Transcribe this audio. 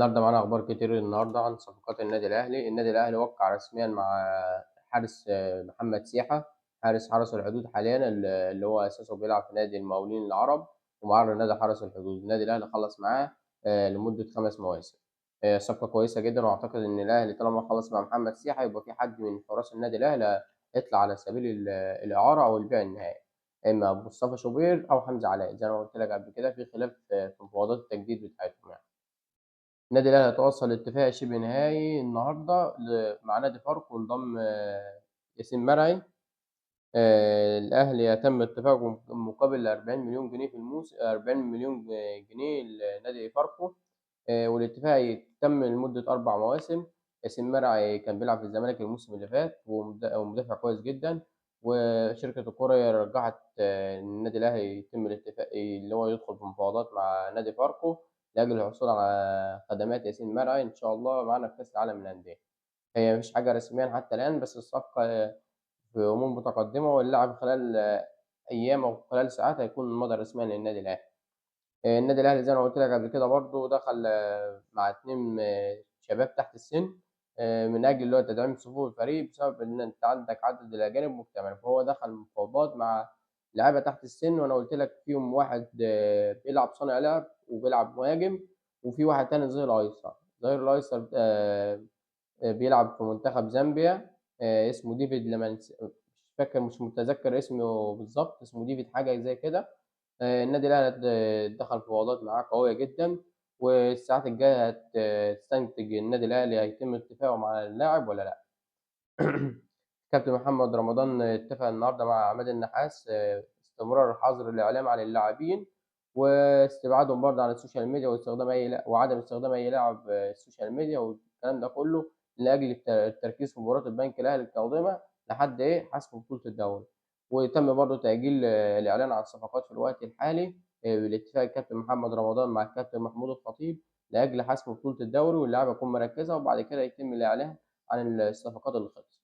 النهارده معانا أخبار كتير النهارده عن صفقات النادي الأهلي، النادي الأهلي وقع رسميًا مع حارس محمد سيحة، حرس الحدود حاليًا اللي هو أساسه بيلعب في نادي المقاولين العرب ومعار نادي حرس الحدود، النادي الأهلي خلص معاه لمدة 5 مواسم. صفقة كويسة جدًا وأعتقد إن الأهلي طالما خلص مع محمد سيحة يبقى في حد من حراس النادي الأهلي هيطلع على سبيل الإعارة أو البيع النهائي، إما مصطفى شوبير أو حمزة علاء زي ما قُلت لك قبل كده في خلاف في مفاوضات التجديد بتاعتهم يعني. النادي الأهلي هيتوصل لاتفاق شبه نهائي النهارده مع نادي فاركو لضم ياسين مرعي. الأهلي يتم اتفاقه مقابل 40 مليون جنيه في 40 مليون جنيه لنادي فاركو. والاتفاق هيتم لمدة 4 مواسم. ياسين مرعي كان بيلعب في الزمالك الموسم اللي فات ومدافع كويس جدًا، وشركة الكورة رجحت إن النادي الأهلي يتم الاتفاق اللي هو يدخل في مفاوضات مع نادي فاركو لأجل الحصول على خدمات ياسين مرعي إن شاء الله معانا في كأس العالم للأندية. هي ما فيش حاجة رسميًا حتى الآن، بس الصفقة في أمور متقدمة واللاعب خلال أيام أو خلال ساعات هيكون مضى رسميًا للنادي الأهلي. النادي الأهلي زي ما قُلت لك قبل كده برضه دخل مع 2 شباب تحت السن من أجل اللي هو تدعيم صفوف الفريق بسبب إن أنت عندك عدد الأجانب مكتمل، فهو دخل مفاوضات مع لعيبة تحت السن وأنا قُلت لك فيهم واحد بيلعب صانع لعب وبيلعب مهاجم، وفي واحد تاني ظهير أيسر. الظهير الأيسر بيلعب في منتخب زامبيا اسمه ديفيد مش متذكر اسمه بالضبط، اسمه ديفيد حاجة زي كده. النادي الأهلي دخل في مفاوضات معاه قوية جدًا، والساعات الجاية هتستنتج النادي الأهلي هيتم اتفاقه مع اللاعب والّا لأ. كابتن محمد رمضان اتفق النهارده مع عماد النحاس استمرار حظر الإعلام عن اللاعبين، واستبعادهم برضه عن السوشيال ميديا واستخدام وعدم استخدام أي لاعب السوشيال ميديا والكلام ده كله لأجل التركيز في مباراة البنك الأهلي القادمة لحد حسم بطولة الدوري. وتم برضه تأجيل الإعلان عن الصفقات في الوقت الحالي بالاتفاق الكابتن محمد رمضان مع الكابتن محمود الخطيب لأجل حسم بطولة الدوري واللعيبة تكون مركزة وبعد كده يتم الإعلان عن الصفقات اللي خلصت.